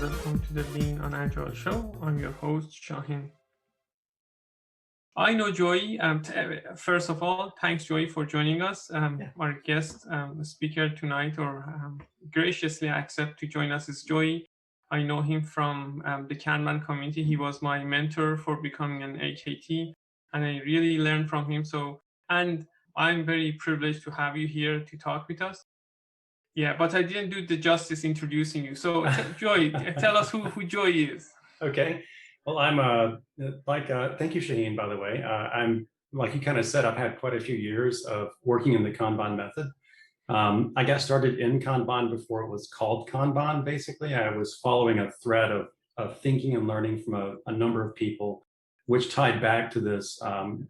welcome to the Lean on Agile show. I'm your host, Shahin. I know Joey. First of all, thanks, Joey, for joining us. Our guest speaker tonight, or graciously accept to join us, is Joey. I know him from the Kanban community. He was my mentor for becoming an AKT, and I really learned from him. And I'm very privileged to have you here to talk with us. Yeah, but I didn't do the justice introducing you. So, Joey, tell us who Joey is. Okay. Well, I'm thank you, Shaheen, by the way. I'm, like you kind of said, I've had quite a few years of working in the Kanban method. I got started in Kanban before it was called Kanban, basically. I was following a thread of thinking and learning from a number of people, which tied back to this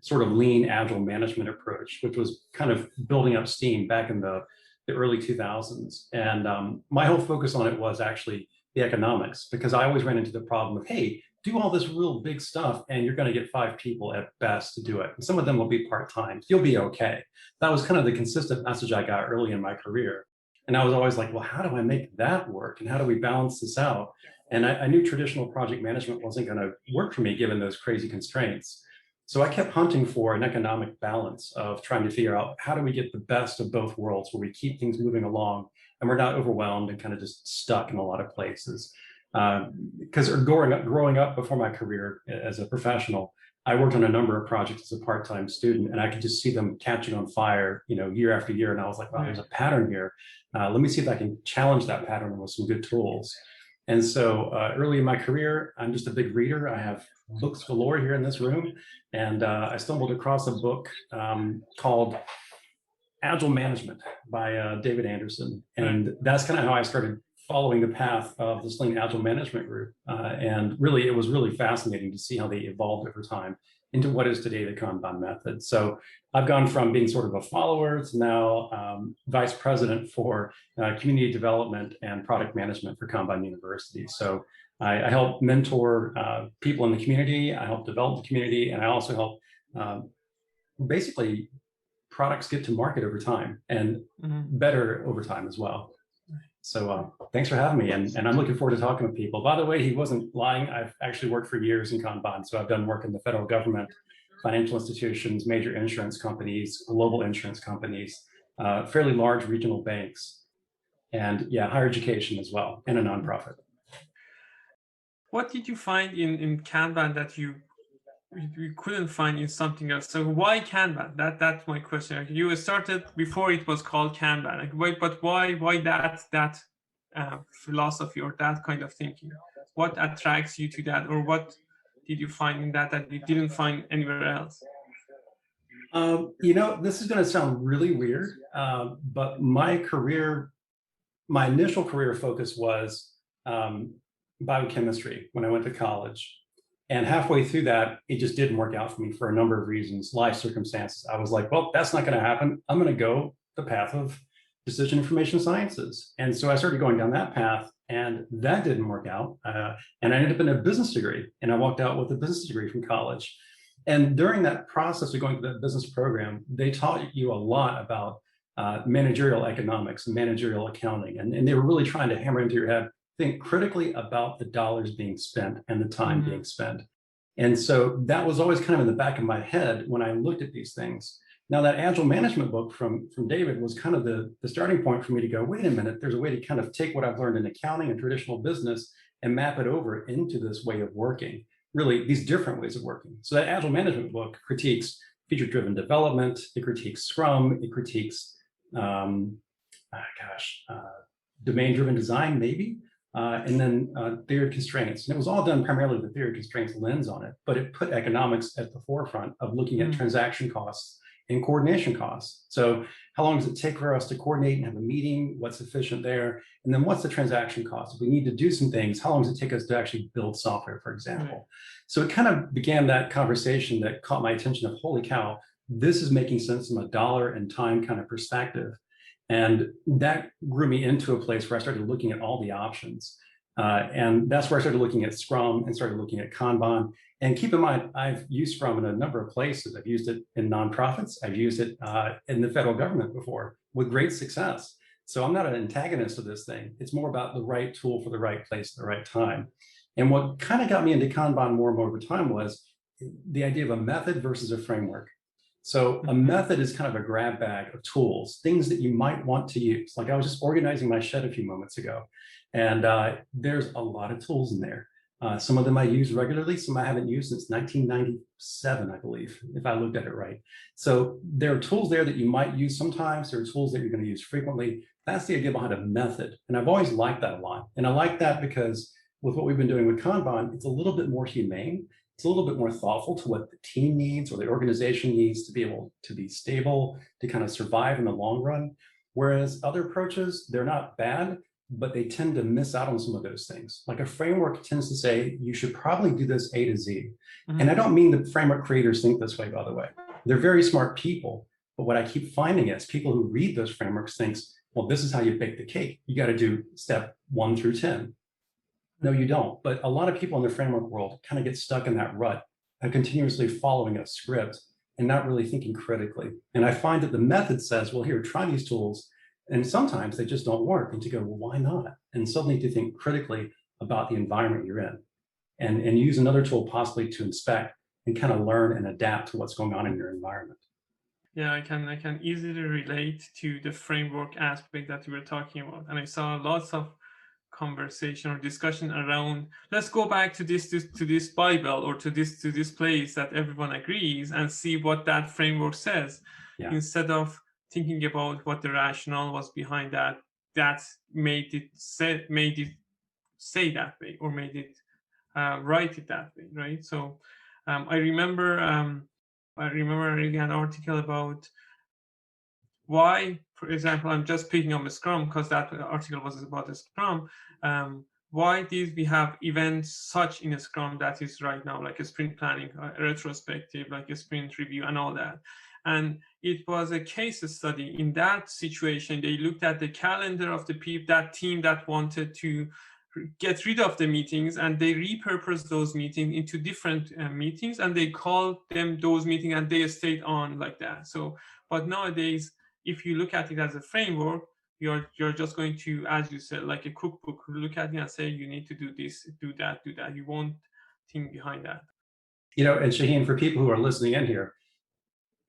sort of lean, agile management approach, which was kind of building up steam back in the early 2000s. And my whole focus on it was actually the economics, because I always ran into the problem of, hey, do all this real big stuff and you're going to get 5 people at best to do it. And some of them will be part-time. You'll be okay. That was kind of the consistent message I got early in my career. And I was always like, well, how do I make that work? And how do we balance this out? And I knew traditional project management wasn't going to work for me given those crazy constraints. So I kept hunting for an economic balance of trying to figure out how do we get the best of both worlds where we keep things moving along and we're not overwhelmed and kind of just stuck in a lot of places. Because growing up before my career as a professional, I worked on a number of projects as a part-time student, and I could just see them catching on fire, year after year. And I was like, wow, there's a pattern here. Let me see if I can challenge that pattern with some good tools. And so early in my career, I'm just a big reader. I have books galore here in this room. And I stumbled across a book called Agile Management by David Anderson. And that's kind of how I started following the path of this Lean Agile Management group. And really, it was really fascinating to see how they evolved over time into what is today the Kanban method. So I've gone from being sort of a follower to now vice president for community development and product management for Kanban University. So I help mentor people in the community, I help develop the community, and I also help basically products get to market over time and better over time as well. So thanks for having me, and I'm looking forward to talking with people. By the way, he wasn't lying. I've actually worked for years in Kanban. So I've done work in the federal government, financial institutions, major insurance companies, global insurance companies, fairly large regional banks, and yeah, higher education as well, and a nonprofit. What did you find in Kanban that you couldn't find in something else? So why Kanban? That's my question. You started before it was called Kanban, but why that philosophy or that kind of thinking? What attracts you to that, or what did you find in that you didn't find anywhere else? This is going to sound really weird, but my initial career focus was biochemistry when I went to college. And halfway through that, it just didn't work out for me for a number of reasons, life circumstances. I was like, well, that's not going to happen. I'm going to go the path of decision information sciences. And so I started going down that path, and that didn't work out. And I ended up in a business degree, and I walked out with a business degree from college. And during that process of going through that business program, they taught you a lot about managerial economics and managerial accounting. And they were really trying to hammer into your head, think critically about the dollars being spent and the time being spent. And so that was always kind of in the back of my head when I looked at these things. Now that Agile Management book from David was kind of the starting point for me to go, wait a minute, there's a way to kind of take what I've learned in accounting and traditional business and map it over into this way of working, really these different ways of working. So that Agile Management book critiques feature-driven development, it critiques Scrum, it critiques, domain-driven design, maybe. And then theory of constraints. And it was all done primarily with the theory of constraints lens on it, but it put economics at the forefront of looking at transaction costs and coordination costs. So how long does it take for us to coordinate and have a meeting? What's efficient there? And then what's the transaction cost? If we need to do some things, how long does it take us to actually build software, for example? So it kind of began that conversation that caught my attention of, holy cow, this is making sense from a dollar and time kind of perspective. And that grew me into a place where I started looking at all the options. And that's where I started looking at Scrum and started looking at Kanban. And keep in mind, I've used Scrum in a number of places. I've used it in nonprofits. I've used it in the federal government before with great success. So I'm not an antagonist of this thing. It's more about the right tool for the right place at the right time. And what kind of got me into Kanban more and more over time was the idea of a method versus a framework. So a method is kind of a grab bag of tools, things that you might want to use. Like I was just organizing my shed a few moments ago, and there's a lot of tools in there. Some of them I use regularly, some I haven't used since 1997, I believe, if I looked at it right. So there are tools there that you might use sometimes. There are tools that you're going to use frequently. That's the idea behind a method. And I've always liked that a lot. And I like that because with what we've been doing with Kanban, it's a little bit more humane. It's a little bit more thoughtful to what the team needs or the organization needs to be able to be stable, to kind of survive in the long run. Whereas other approaches, they're not bad, but they tend to miss out on some of those things. Like a framework tends to say, you should probably do this A to Z. And I don't mean the framework creators think this way, by the way. They're very smart people. But what I keep finding is people who read those frameworks thinks, well, this is how you bake the cake. You got to do step 1 through 10. No, you don't. But a lot of people in the framework world kind of get stuck in that rut of continuously following a script and not really thinking critically. And I find that the method says, well, here, try these tools. And sometimes they just don't work. And to go, well, why not? And suddenly to think critically about the environment you're in and use another tool possibly to inspect and kind of learn and adapt to what's going on in your environment. Yeah, I can easily relate to the framework aspect that you were talking about. And I saw lots of conversation or discussion around, let's go back to this Bible or to this place that everyone agrees and see what that framework says, instead of thinking about what the rationale was behind that made it say that way or made it write it that way, right? So I remember reading an article about why, for example, I'm just picking up a Scrum because that article was about a Scrum. Why did we have events such in a Scrum that is right now, like a sprint planning, a retrospective, like a sprint review and all that? And it was a case study. In that situation, they looked at the calendar of the people, that team that wanted to get rid of the meetings, and they repurposed those meetings into different meetings, and they called them those meetings, and they stayed on like that. So, but nowadays, if you look at it as a framework, you're just going to, as you said, like a cookbook, look at it and say, you need to do this, do that, do that. You won't think behind that. You know, and Shaheen, for people who are listening in here,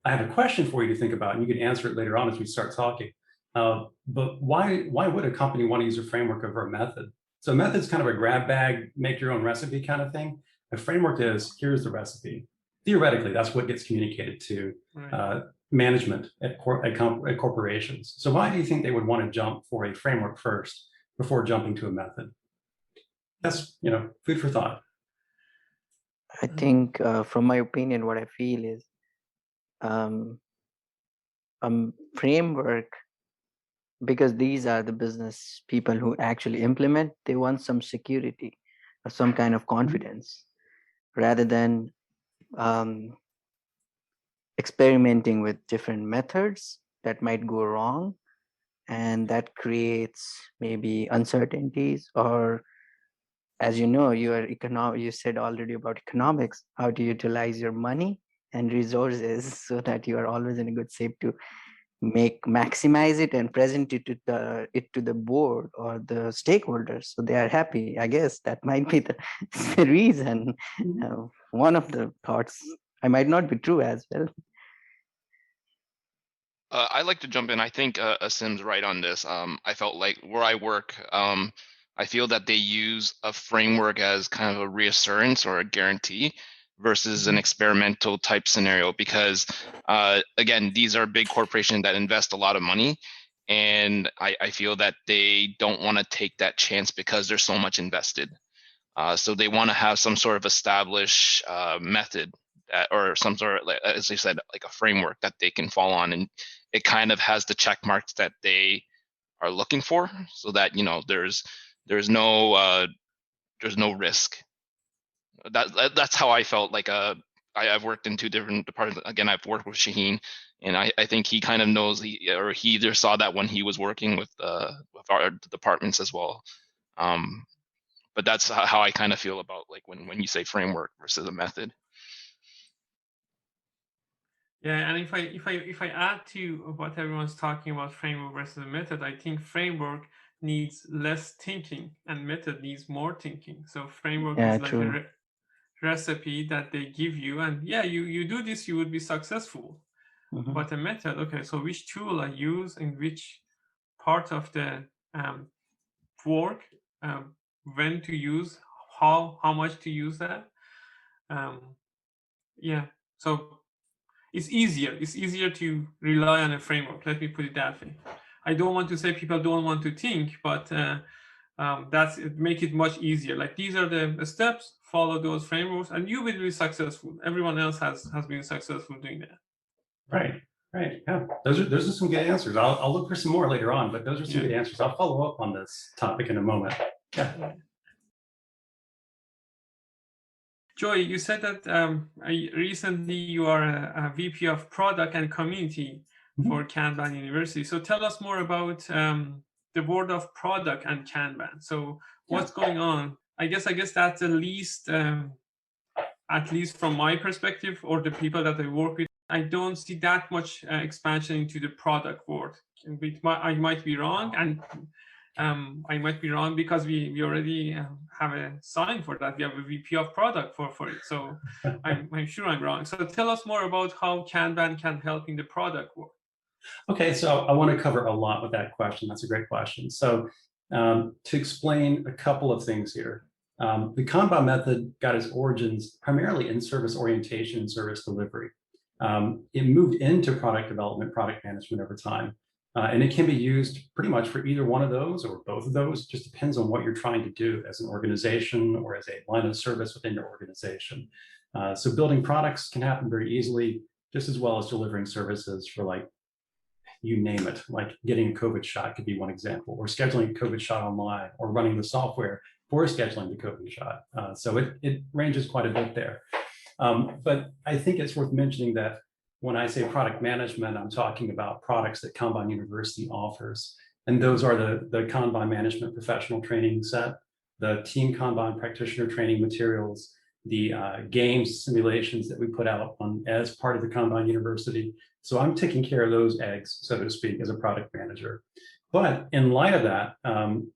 I have a question for you to think about, and you can answer it later on as we start talking. But why would a company want to use a framework over a method? So a method's kind of a grab bag, make your own recipe kind of thing. A framework is, here's the recipe. Theoretically, that's what gets communicated to management at corporations. So why do you think they would want to jump for a framework first before jumping to a method? That's, food for thought. I think, from my opinion, what I feel is framework, because these are the business people who actually implement, they want some security or some kind of confidence rather than experimenting with different methods that might go wrong, and that creates maybe uncertainties. Or, as you know, you said already about economics, how to utilize your money and resources so that you are always in a good shape to maximize it and present it to the board or the stakeholders so they are happy. I guess that might be the reason. One of the thoughts. I might not be true as well. I'd like to jump in. I think Asim's right on this. I felt like where I work, I feel that they use a framework as kind of a reassurance or a guarantee versus an experimental type scenario, because again, these are big corporations that invest a lot of money, and I feel that they don't want to take that chance because there's so much invested. So they want to have some sort of established method or some sort of, as they said, like a framework that they can fall on, and it kind of has the check marks that they are looking for, so that there's no risk. That's how I felt. Like I've worked in 2 different departments. Again, I've worked with Shaheen, and I think he kind of knows, he either saw that when he was working with our departments as well. But that's how I kind of feel about, like, when you say framework versus a method. Yeah, and if I add to what everyone's talking about, framework versus method, I think framework needs less thinking and method needs more thinking. So framework Yeah, is like a true. recipe that they give you, and yeah, you do this, you would be successful. But a method, okay, so which tool I use in which part of the work, when to use, how much to use that. Yeah, so it's easier to rely on a framework, let me put it that way. I don't want to say people don't want to think, but that's it, make it much easier. Like, these are the steps, follow those frameworks and you will be successful. Everyone else has been successful doing that. Right. Right. Yeah. Those are some good answers. I'll look for some more later on, but those are some good answers. I'll follow up on this topic in a moment. Yeah. Joey, you said that recently you are a VP of product and community for Kanban University. So tell us more about the world of product and Kanban. So what's going on? I guess that's at least from my perspective or the people that I work with, I don't see that much expansion into the product world. I might be wrong, and I might be wrong because we already have a sign for that. We have a VP of product for it. So I'm sure I'm wrong. So tell us more about how Kanban can help in the product world. Okay, so I want to cover a lot with that question. That's a great question. So to explain a couple of things here, the Kanban method got its origins primarily in service orientation and service delivery. It moved into product development, product management over time. And it can be used pretty much for either one of those or both of those. It just depends on what you're trying to do as an organization or as a line of service within your organization. So building products can happen very easily, just as well as delivering services for, like, you name it, like getting a COVID shot could be one example, or scheduling a COVID shot online, or running the software for scheduling the COVID shot. So it ranges quite a bit there. But I think it's worth mentioning that when I say product management, I'm talking about products that Kanban University offers. And those are the Kanban management professional training set, the team Kanban practitioner training materials, the games simulations that we put out as part of the Kanban University. So I'm taking care of those eggs, so to speak, as a product manager. But in light of that,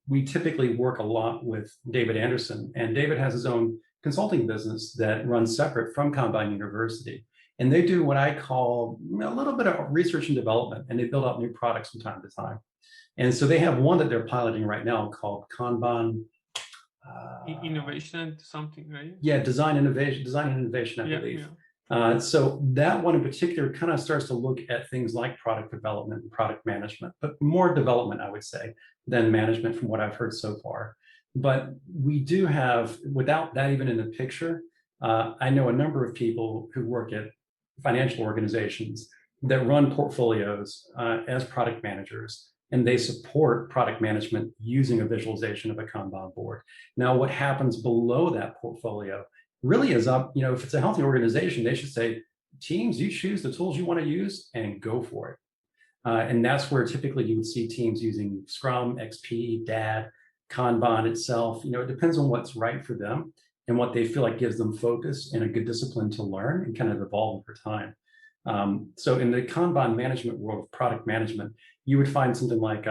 we typically work a lot with David Anderson, and David has his own consulting business that runs separate from Kanban University. And they do what I call a little bit of research and development, and they build out new products from time to time. And so they have one that they're piloting right now called Kanban innovation something, right? Yeah, design and innovation, I believe. So that one in particular kind of starts to look at things like product development and product management, but more development, I would say, than management from what I've heard so far. But we do have, without that even in the picture, I know a number of people who work at financial organizations that run portfolios as product managers, and they support product management using a visualization of a Kanban board. Now, what happens below that portfolio really is up, if it's a healthy organization, they should say, teams, you choose the tools you want to use and go for it. And that's where typically you would see teams using Scrum, Expedie, DAD, Kanban itself. It depends on what's right for them and what they feel like gives them focus and a good discipline to learn and kind of evolve over time. So in the Kanban management world of product management, you would find something like,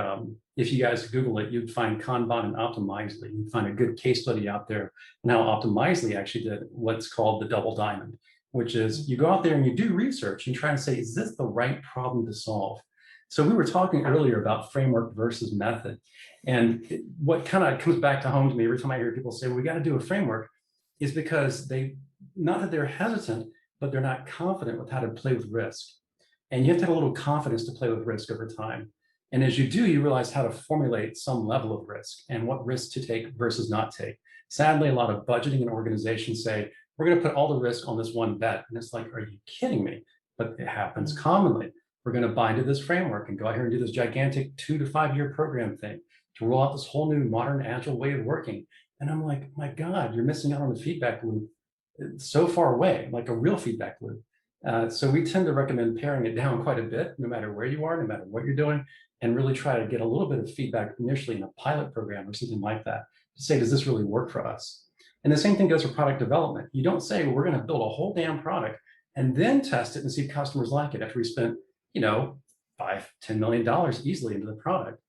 if you guys Google it, you'd find Kanban and Optimizely. You'd find a good case study out there on how Optimizely actually did what's called the double diamond, which is you go out there and you do research and try to say, is this the right problem to solve? So we were talking earlier about framework versus method. And what kind of comes back to home to me every time I hear people say, well, we got to do a framework, is because not that they're hesitant, but they're not confident with how to play with risk. And you have to have a little confidence to play with risk over time. And as you do, you realize how to formulate some level of risk and what risk to take versus not take. Sadly, a lot of budgeting and organizations say, we're going to put all the risk on this one bet. And it's like, are you kidding me? But it happens commonly. We're going to buy into this framework and go out here and do this gigantic 2 to 5 year program thing to roll out this whole new modern agile way of working. And I'm like, my God, you're missing out on the feedback loop. It's so far away, like a real feedback loop. So we tend to recommend paring it down quite a bit, no matter where you are, no matter what you're doing, and really try to get a little bit of feedback initially in a pilot program or something like that to say, does this really work for us? And the same thing goes for product development. You don't say, well, we're going to build a whole damn product and then test it and see if customers like it after we spent, you know, $5-10 million easily into the product.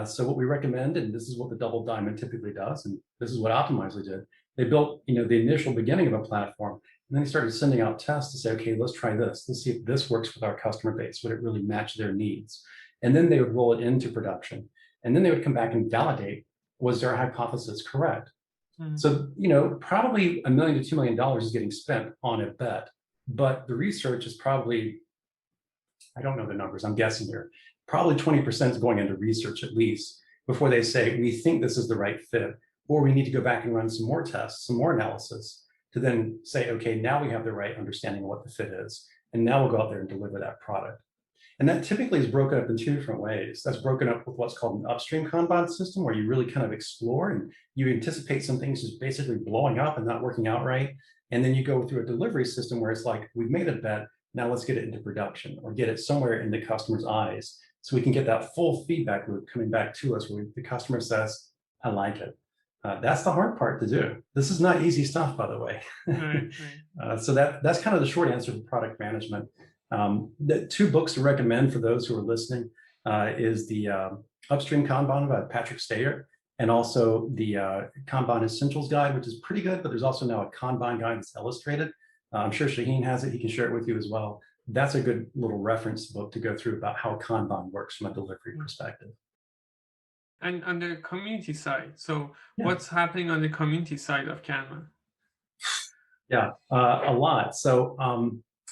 So what we recommend, and this is what the Double Diamond typically does, and this is what Optimizely did, they built, you know, the initial beginning of a platform, and then they started sending out tests to say, okay, let's try this. Let's see if this works with our customer base. Would it really match their needs? And then they would roll it into production. And then they would come back and validate, was their hypothesis correct? So, you know, probably $1 million to $2 million is getting spent on a bet, but the research is probably, I don't know the numbers, I'm guessing here, probably 20% is going into research at least before they say, we think this is the right fit, or we need to go back and run some more tests, some more analysis to then say, okay, now we have the right understanding of what the fit is. And now we'll go out there and deliver that product. And that typically is broken up in two different ways. That's broken up with what's called an upstream Kanban system, where you really kind of explore and you anticipate some things just basically blowing up and not working out right. And then you go through a delivery system where it's like, we've made a bet, now let's get it into production or get it somewhere in the customer's eyes so we can get that full feedback loop coming back to us where the customer says, I like it. That's the hard part to do. This is not easy stuff, by the way. Right. So that's kind of the short answer for product management. The two books to recommend for those who are listening is the Upstream Kanban by Patrick Stayer, and also the Kanban Essentials Guide, which is pretty good, but there's also now a Kanban guide that's illustrated. I'm sure Shaheen has it. He can share it with you as well. That's a good little reference book to go through about how Kanban works from a delivery perspective. And on the community side, so what's happening on the community side of Kanban? Yeah, a lot. So,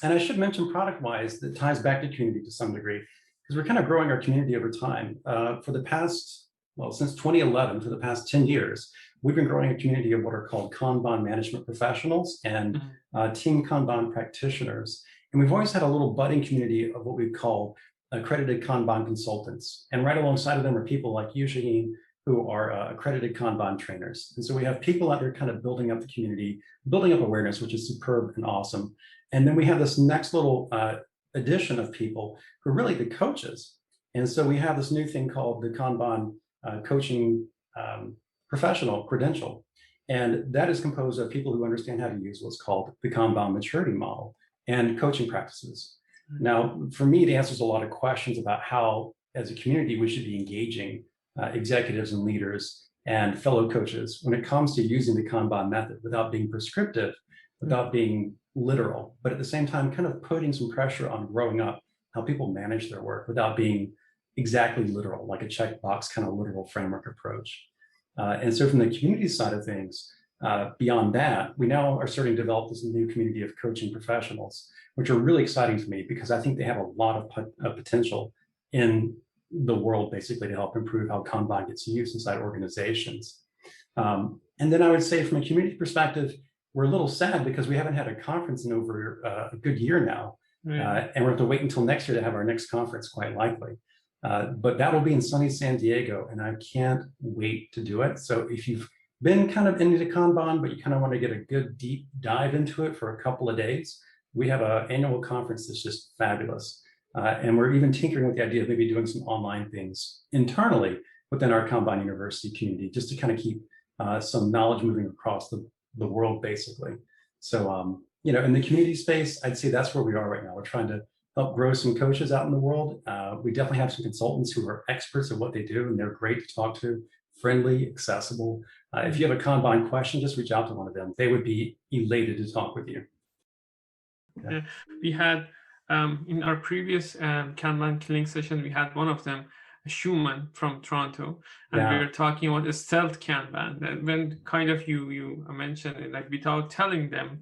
and I should mention product-wise, that ties back to community to some degree, because we're kind of growing our community over time. For the past, well, since 2011, for the past 10 years, we've been growing a community of what are called Kanban management professionals and team Kanban practitioners. And we've always had a little budding community of what we call accredited Kanban consultants. And right alongside of them are people like you, Shaheen, who are accredited Kanban trainers. And so we have people out there kind of building up the community, building up awareness, which is superb and awesome. And then we have this next little addition of people who are really the coaches. And so we have this new thing called the Kanban coaching professional credential. And that is composed of people who understand how to use what's called the Kanban maturity model and coaching practices. Now, for me, it answers a lot of questions about how, as a community, we should be engaging executives and leaders and fellow coaches when it comes to using the Kanban method without being prescriptive, without being literal, but at the same time, kind of putting some pressure on growing up, how people manage their work without being exactly literal, like a checkbox kind of literal framework approach. And so from the community side of things, beyond that, we now are starting to develop this new community of coaching professionals, which are really exciting to me because I think they have a lot of potential in the world, basically, to help improve how Kanban gets used inside organizations. And then I would say from a community perspective, we're a little sad because we haven't had a conference in over a good year now. And we'll have to wait until next year to have our next conference, quite likely. But that will be in sunny San Diego, and I can't wait to do it. So if you've been kind of into Kanban, but you kind of want to get a good deep dive into it for a couple of days, we have an annual conference that's just fabulous. And we're even tinkering with the idea of maybe doing some online things internally within our Kanban University community, just to kind of keep some knowledge moving across the world, basically. So, you know, in the community space, I'd say that's where we are right now. We're trying to help grow some coaches out in the world. We definitely have some consultants who are experts at what they do, and they're great to talk to, friendly, accessible. If you have a Kanban question, just reach out to one of them. They would be elated to talk with you. Yeah. We had, in our previous Kanban Killing session, we had one of them, Schumann from Toronto, and we were talking about a stealth Kanban. That when kind of you mentioned it, like without telling them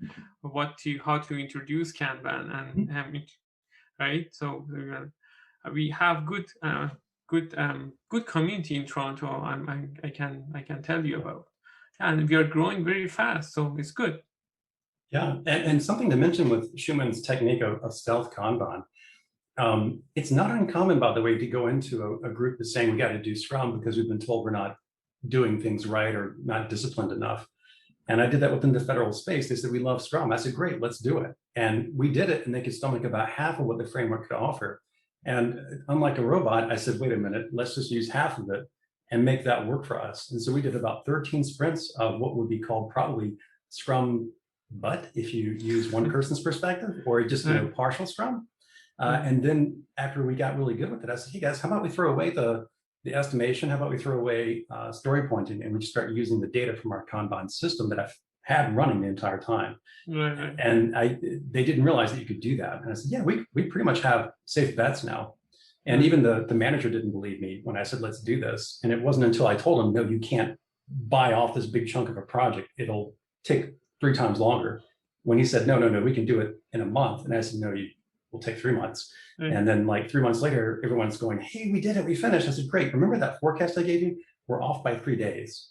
how to introduce Kanban, and right. So we have good community in Toronto. I can tell you about, and we are growing very fast. So it's good. Yeah, and something to mention with Schumann's technique of stealth Kanban. It's not uncommon, by the way, to go into a group that's saying we got to do Scrum because we've been told we're not doing things right or not disciplined enough. And I did that within the federal space. They said, we love Scrum. I said, great, let's do it. And we did it, and they could stomach about half of what the framework could offer. And unlike a robot, I said, wait a minute, let's just use half of it and make that work for us. And so we did about 13 sprints of what would be called probably Scrum But if you use one person's perspective or just partial Scrum, and then after we got really good with it, I said, hey guys, how about we throw away the estimation? How about we throw away story pointing, and we just start using the data from our Kanban system that I've had running the entire time. And they didn't realize that you could do that. And I said, yeah, we pretty much have safe bets now. And even the manager didn't believe me when I said, let's do this. And it wasn't until I told him, no, you can't buy off this big chunk of a project. It'll take 3 times longer. When he said, no, we can do it in a month. And I said, no, will take 3 months. And then like 3 months later, everyone's going, hey, we did it, we finished. I said, great. Remember that forecast I gave you? We're off by 3 days.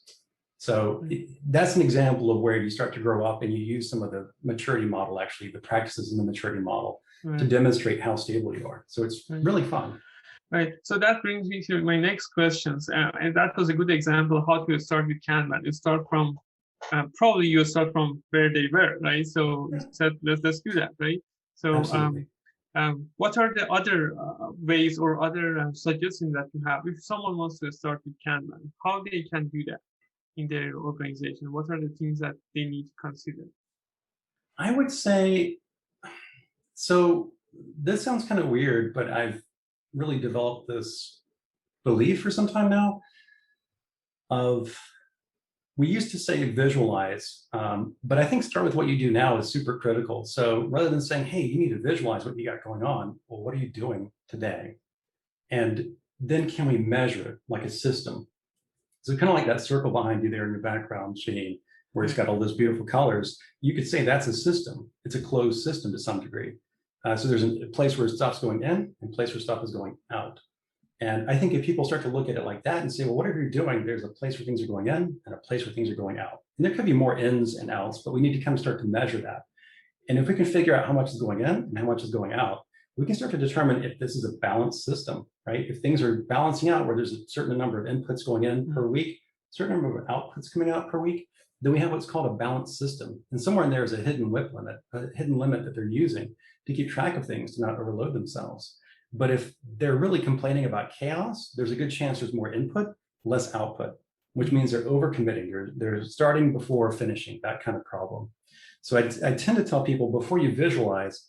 So that's an example of where you start to grow up and you use some of the maturity model, actually, the practices in the maturity model to demonstrate how stable you are. So it's really fun. Right. So that brings me to my next questions. And that was a good example of how to start with Kanban. You start from, probably you start from where they were, right? So you said, let's do that, right? So what are the other ways or other suggestions that you have if someone wants to start with Kanban, how they can do that in their organization? What are the things that they need to consider? I would say, so this sounds kind of weird, but I've really developed this belief for some time now of, we used to say visualize, but I think start with what you do now is super critical. So rather than saying, hey, you need to visualize what you got going on, well, what are you doing today? And then can we measure it like a system? So kind of like that circle behind you there in your background, Shaheen, where it's got all those beautiful colors. You could say that's a system. It's a closed system to some degree. So there's a place where stuff's going in and a place where stuff is going out. And I think if people start to look at it like that and say, well, whatever you're doing, there's a place where things are going in and a place where things are going out. And there could be more ins and outs, but we need to kind of start to measure that. And if we can figure out how much is going in and how much is going out, we can start to determine if this is a balanced system, right? If things are balancing out where there's a certain number of inputs going in per week, a certain number of outputs coming out per week, then we have what's called a balanced system. And somewhere in there is a hidden WIP limit, a hidden limit that they're using to keep track of things, to not overload themselves. But if they're really complaining about chaos, there's a good chance there's more input, less output, which means they're overcommitting. They're starting before finishing, that kind of problem. So I tend to tell people, before you visualize,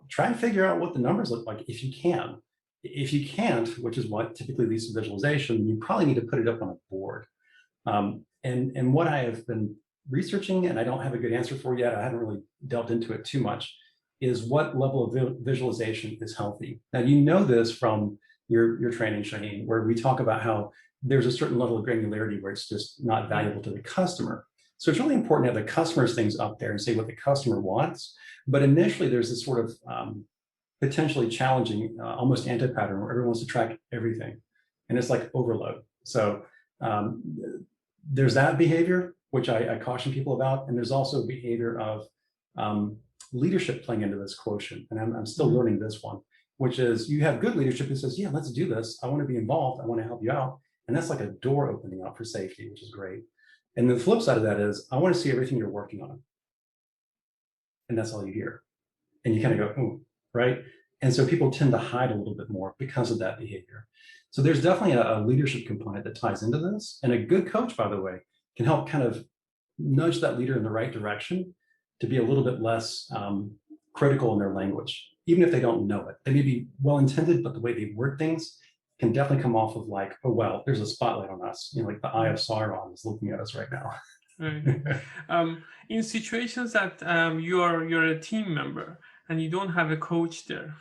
try and figure out what the numbers look like if you can. If you can't, which is what typically leads to visualization, you probably need to put it up on a board. And what I have been researching, and I don't have a good answer for yet, I haven't really delved into it too much, is what level of visualization is healthy. Now, you know this from your training, Shaheen, where we talk about how there's a certain level of granularity where it's just not valuable to the customer. So it's really important to have the customer's things up there and say what the customer wants. But initially, there's this sort of potentially challenging, almost anti-pattern where everyone wants to track everything. And it's like overload. So there's that behavior, which I caution people about. And there's also behavior of leadership playing into this quotient. And I'm still learning this one, which is you have good leadership who says, yeah, let's do this. I want to be involved. I want to help you out. And that's like a door opening up for safety, which is great. And the flip side of that is, I want to see everything you're working on. And that's all you hear. And you kind of go, oh, right? And so people tend to hide a little bit more because of that behavior. So there's definitely a leadership component that ties into this. And a good coach, by the way, can help kind of nudge that leader in the right direction to be a little bit less critical in their language, even if they don't know it. They may be well-intended, but the way they word things can definitely come off of like, oh, well, there's a spotlight on us. You know, like the eye of Sauron is looking at us right now. Right. In situations that you're a team member and you don't have a coach there,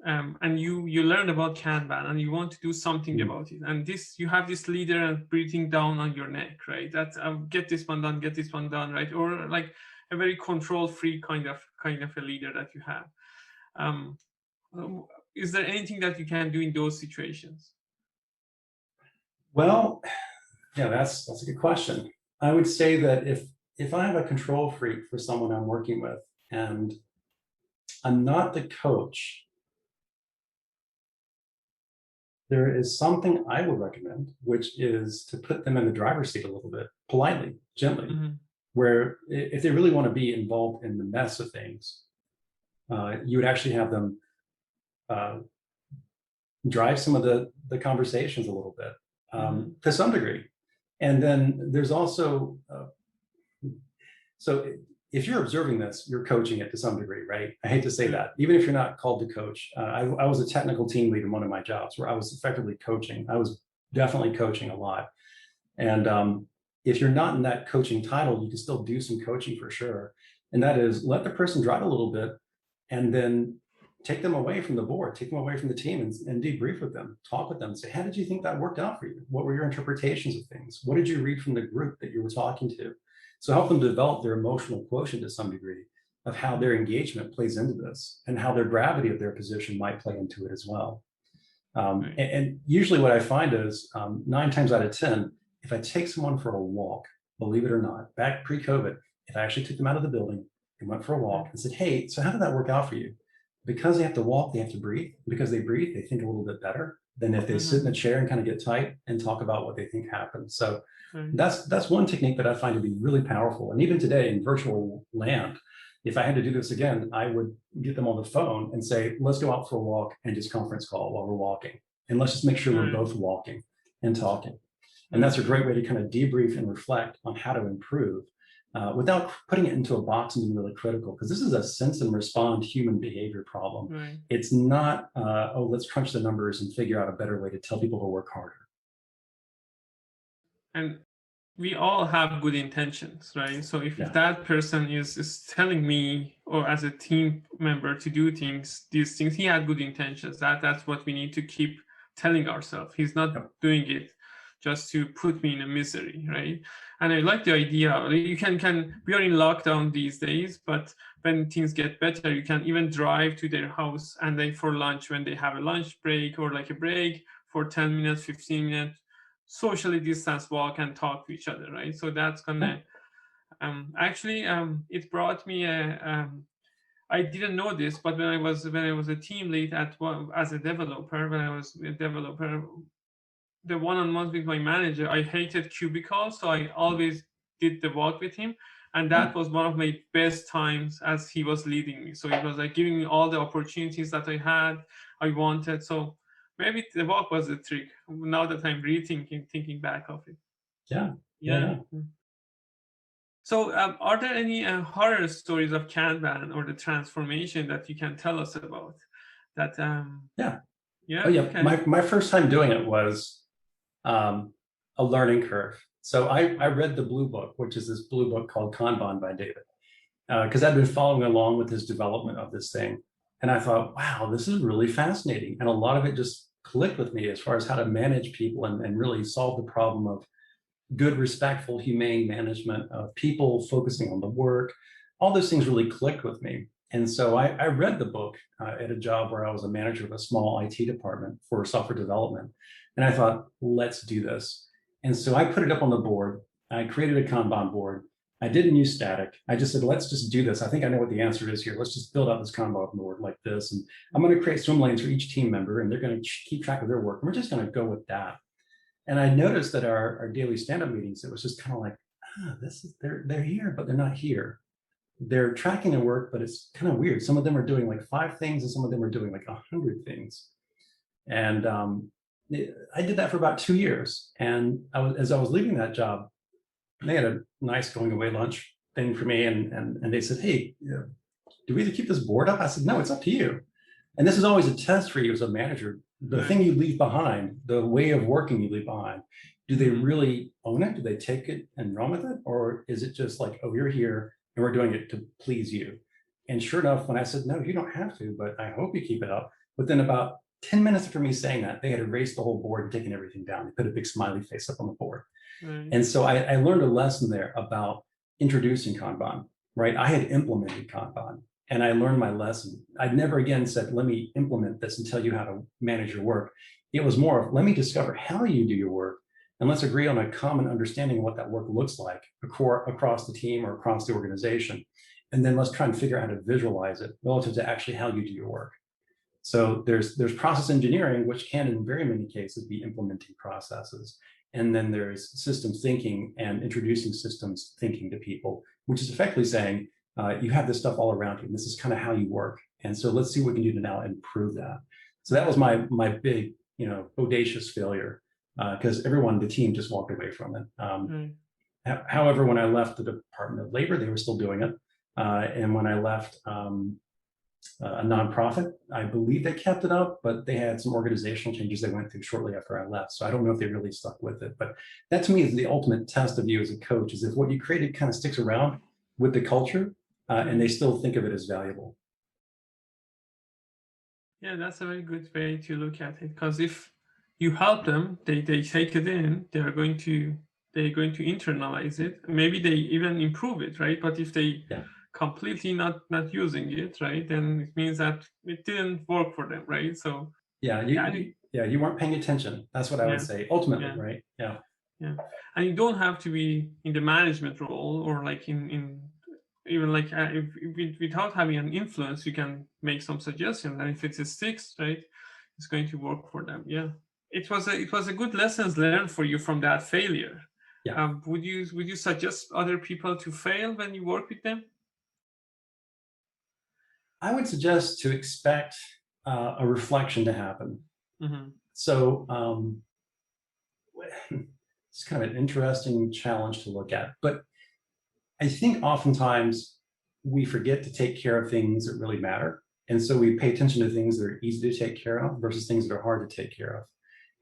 and you learn about Kanban and you want to do something about it, and you have this leader and breathing down on your neck, right? That's get this one done, right? Or like a very control-free kind of a leader that you have. Is there anything that you can do in those situations? Well, yeah, that's a good question. I would say that if I have a control freak for someone I'm working with and I'm not the coach, there is something I would recommend, which is to put them in the driver's seat a little bit, politely, gently, where if they really want to be involved in the mess of things, you would actually have them drive some of the conversations a little bit to some degree. And then there's also, so if you're observing this, you're coaching it to some degree, right? I hate to say that. Even if you're not called to coach, I was a technical team lead in one of my jobs where I was effectively coaching. I was definitely coaching a lot. And if you're not in that coaching title, you can still do some coaching for sure. And that is let the person drive a little bit and then take them away from the board, take them away from the team and debrief with them, talk with them, say, how did you think that worked out for you? What were your interpretations of things? What did you read from the group that you were talking to? So help them develop their emotional quotient to some degree of how their engagement plays into this and how their gravity of their position might play into it as well. And usually what I find is 9 times out of 10, if I take someone for a walk, believe it or not, back pre-COVID, if I actually took them out of the building and went for a walk and said, hey, so how did that work out for you? Because they have to walk, they have to breathe. Because they breathe, they think a little bit better than if they sit in a chair and kind of get tight and talk about what they think happened. So that's one technique that I find to be really powerful. And even today in virtual land, if I had to do this again, I would get them on the phone and say, let's go out for a walk and just conference call while we're walking. And let's just make sure we're both walking and talking. And that's a great way to kind of debrief and reflect on how to improve without putting it into a box and being really critical, because this is a sense and respond human behavior problem. It's not, oh, let's crunch the numbers and figure out a better way to tell people to work harder. And we all have good intentions, right? So if that person is telling me or as a team member to do these things, he had good intentions. That's what we need to keep telling ourselves. He's not doing it just to put me in a misery, right? And I like the idea. You can we are in lockdown these days, but when things get better, you can even drive to their house and then for lunch when they have a lunch break or like a break for 10 minutes, 15 minutes, socially distance walk and talk to each other, right? So that's gonna actually it brought me I didn't know this, but when I was a team lead as a developer, when I was a developer, the one-on-ones with my manager, I hated cubicles, so I always did the walk with him, and that was one of my best times as he was leading me. So it was like giving me all the opportunities that I wanted. So maybe the walk was the trick. Now that I'm thinking back of it. Yeah. So are there any horror stories of Kanban or the transformation that you can tell us about? That Okay. My first time doing it was a learning curve. So I read the blue book, which is this blue book called Kanban by David, because I'd been following along with his development of this thing. And I thought, wow, this is really fascinating. And a lot of it just clicked with me as far as how to manage people and really solve the problem of good, respectful, humane management of people, focusing on the work. All those things really clicked with me. And so I read the book at a job where I was a manager of a small IT department for software development. And I thought, let's do this. And so I put it up on the board. I created a Kanban board. I didn't use static. I just said, let's just do this. I think I know what the answer is here. Let's just build out this Kanban board like this. And I'm going to create swim lanes for each team member, and they're going to keep track of their work. And we're just going to go with that. And I noticed that our daily stand-up meetings, it was just kind of like, they're here, but they're not here. They're tracking their work, but it's kind of weird. Some of them are doing like 5 things and some of them are doing like 100 things. And I did that for about 2 years. And as I was leaving that job, they had a nice going away lunch thing for me. And they said, hey, do we either keep this board up? I said, no, it's up to you. And this is always a test for you as a manager. The thing you leave behind, the way of working you leave behind, do they really own it? Do they take it and run with it? Or is it just like, oh, you're here and we're doing it to please you? And sure enough, when I said, no, you don't have to, but I hope you keep it up. Within about 10 minutes after me saying that, they had erased the whole board and taken everything down. They put a big smiley face up on the board. And so I learned a lesson there about introducing Kanban, right? I had implemented Kanban. And I learned my lesson. I'd never again said, let me implement this and tell you how to manage your work. It was more of, let me discover how you do your work, and let's agree on a common understanding of what that work looks like across the team or across the organization. And then let's try and figure out how to visualize it relative to actually how you do your work. So there's process engineering, which can in very many cases be implementing processes. And then there's systems thinking and introducing systems thinking to people, which is effectively saying, you have this stuff all around you, and this is kind of how you work. And so let's see what we can do to now improve that. So that was my big, audacious failure, because everyone, the team just walked away from it. However, when I left the Department of Labor, they were still doing it. And when I left a nonprofit, I believe they kept it up, but they had some organizational changes they went through shortly after I left. So I don't know if they really stuck with it. But that to me is the ultimate test of you as a coach, is if what you created kind of sticks around with the culture and they still think of it as valuable. Yeah, that's a very good way to look at it, because if you help them, they take it in, they're going to internalize it. Maybe they even improve it, right? But if they completely not using it, right, then it means that it didn't work for them, right? So you weren't paying attention. That's what I would say ultimately, right? Yeah. And you don't have to be in the management role or like in even like without having an influence, you can make some suggestions, and if it sticks, right, it's going to work for them. Yeah, it was a good lessons learned for you from that failure. Would you suggest other people to fail when you work with them? I would suggest to expect a reflection to happen. So it's kind of an interesting challenge to look at, but I think oftentimes we forget to take care of things that really matter. And so we pay attention to things that are easy to take care of versus things that are hard to take care of.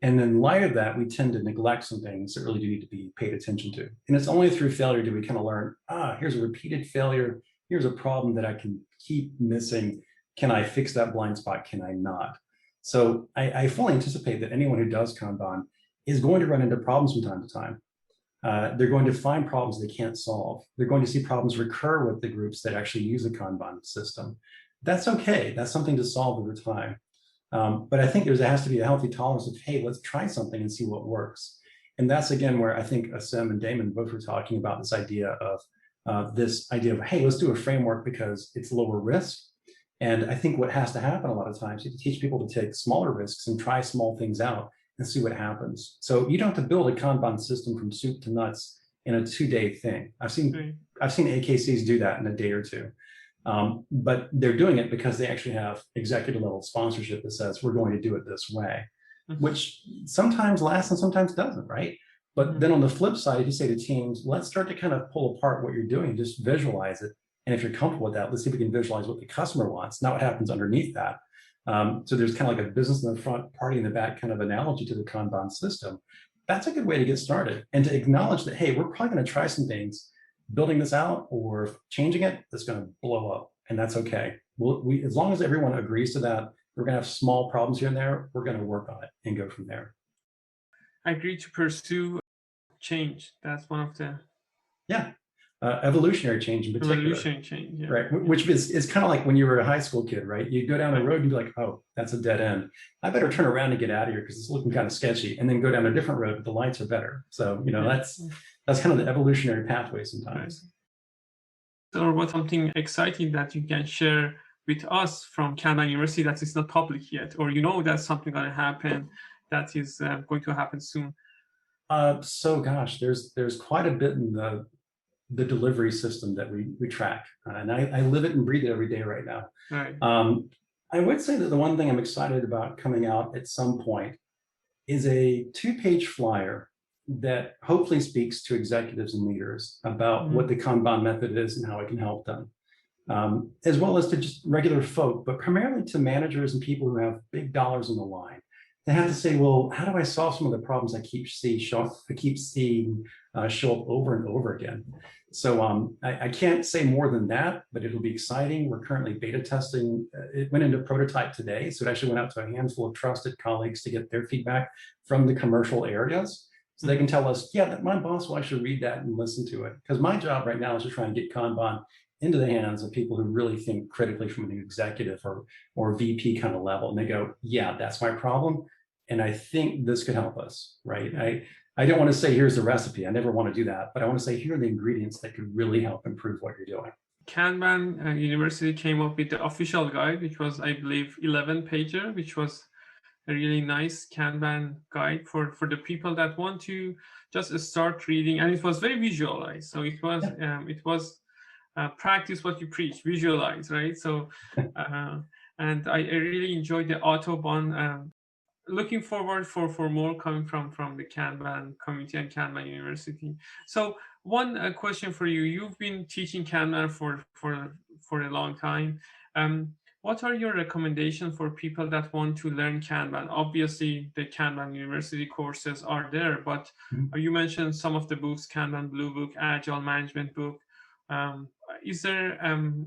And in light of that, we tend to neglect some things that really do need to be paid attention to. And it's only through failure do we kind of learn, here's a repeated failure. Here's a problem that I can keep missing. Can I fix that blind spot? Can I not? So I fully anticipate that anyone who does Kanban is going to run into problems from time to time. They're going to find problems they can't solve. They're going to see problems recur with the groups that actually use a Kanban system. That's okay. That's something to solve over time. But I think there has to be a healthy tolerance of, hey, let's try something and see what works. And that's, again, where I think Asim and Damon both were talking about this idea of, hey, let's do a framework because it's lower risk. And I think what has to happen a lot of times is to teach people to take smaller risks and try small things out and see what happens. So you don't have to build a Kanban system from soup to nuts in a 2-day thing. I've seen AKCs do that in a day or two. But they're doing it because they actually have executive level sponsorship that says we're going to do it this way, which sometimes lasts and sometimes doesn't, right? But then on the flip side, if you say to teams, let's start to kind of pull apart what you're doing, just visualize it. And if you're comfortable with that, let's see if we can visualize what the customer wants, not what happens underneath that. So there's kind of like a business in the front, party in the back kind of analogy to the Kanban system. That's a good way to get started and to acknowledge that, hey, we're probably going to try some things, building this out or changing it, that's going to blow up, and that's okay. As long as everyone agrees to that, we're going to have small problems here and there, we're going to work on it and go from there. I agree to pursue change. That's one of the evolutionary change in particular. Evolutionary change, right? Which is kind of like when you were a high school kid, right? You go down a road and be like, oh, that's a dead end. I better turn around and get out of here because it's looking kind of sketchy, and then go down a different road, but the lights are better. So, that's kind of the evolutionary pathway sometimes. Or what something exciting that you can share with us from Kanban University that is not public yet, or that's something going to happen that is going to happen soon? So gosh, there's quite a bit in the delivery system that we track, and I live it and breathe it every day right now. Right. I would say that the one thing I'm excited about coming out at some point is a 2-page flyer that hopefully speaks to executives and leaders about what the Kanban method is and how it can help them, as well as to just regular folk, but primarily to managers and people who have big dollars on the line. They have to say, well, how do I solve some of the problems I keep seeing show up over and over again? So I can't say more than that, but it'll be exciting. We're currently beta testing. It went into prototype today, so it actually went out to a handful of trusted colleagues to get their feedback from the commercial areas. So they can tell us, yeah, my boss will actually read that and listen to it. Because my job right now is to try and get Kanban into the hands of people who really think critically from an executive or VP kind of level. And they go, yeah, that's my problem. And I think this could help us, right? I don't want to say, here's the recipe. I never want to do that. But I want to say, here are the ingredients that could really help improve what you're doing. Kanban University came up with the official guide, which was, I believe, 11-pager, which was a really nice Kanban guide for the people that want to just start reading. And it was very visualized. So it was practice what you preach, visualize, right? So, and I really enjoyed the Autobahn. Looking forward for more coming from the Kanban community and Kanban University. So One question for you. You've been teaching Kanban for a long time. What are your recommendations for people that want to learn Kanban? Obviously, the Kanban University courses are there, but you mentioned some of the books, Kanban Blue Book, Agile Management Book. Is there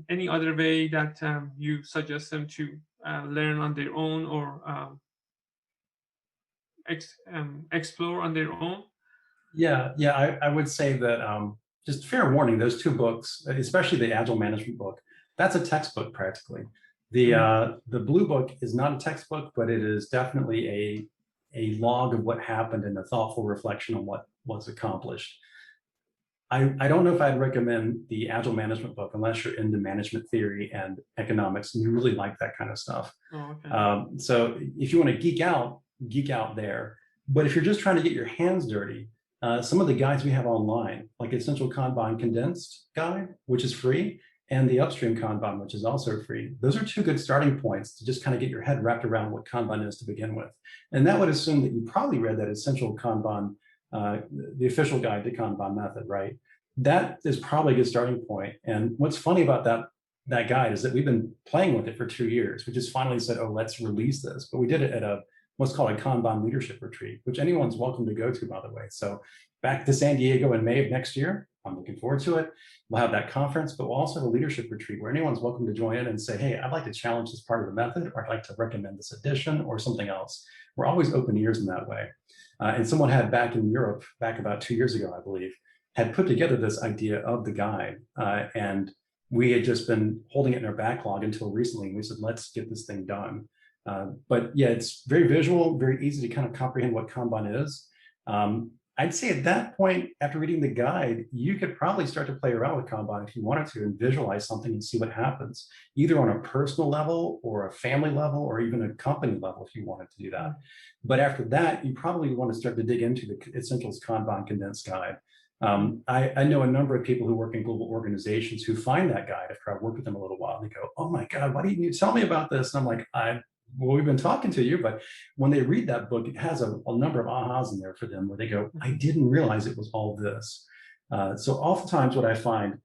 any other way that you suggest them to learn on their own or explore on their own? Yeah, I would say that just fair warning, those two books, especially the Agile Management book, that's a textbook practically. The Blue Book is not a textbook, but it is definitely a log of what happened and a thoughtful reflection on what was accomplished. I don't know if I'd recommend the Agile Management book unless you're into management theory and economics and you really like that kind of stuff. Oh, okay. So if you want to geek out there. But if you're just trying to get your hands dirty, some of the guides we have online, like Essential Kanban Condensed Guide, which is free, and the Upstream Kanban, which is also free. Those are two good starting points to just kind of get your head wrapped around what Kanban is to begin with. And that would assume that you probably read that Essential Kanban, the official guide to Kanban method, right? That is probably a good starting point. And what's funny about that guide is that we've been playing with it for 2 years. We just finally said, oh, let's release this. But we did it at what's called a Kanban leadership retreat, which anyone's welcome to go to, by the way. So back to San Diego in May of next year. I'm looking forward to it. We'll have that conference, but we'll also have a leadership retreat where anyone's welcome to join in and say, hey, I'd like to challenge this part of the method, or I'd like to recommend this addition or something else. We're always open ears in that way. And someone had back in Europe, back about 2 years ago, I believe, had put together this idea of the guide. And we had just been holding it in our backlog until recently. We said, let's get this thing done. But yeah, it's very visual, very easy to kind of comprehend what Kanban is. I'd say at that point, after reading the guide, you could probably start to play around with Kanban if you wanted to and visualize something and see what happens, either on a personal level or a family level or even a company level if you wanted to do that. But after that, you probably want to start to dig into the Essentials Kanban Condensed Guide. I know a number of people who work in global organizations who find that guide after I've worked with them a little while and they go, oh my God, why didn't you tell me about this? And I'm like, well, we've been talking to you, but when they read that book, it has a number of ahas in there for them where they go, I didn't realize it was all this. So oftentimes what I find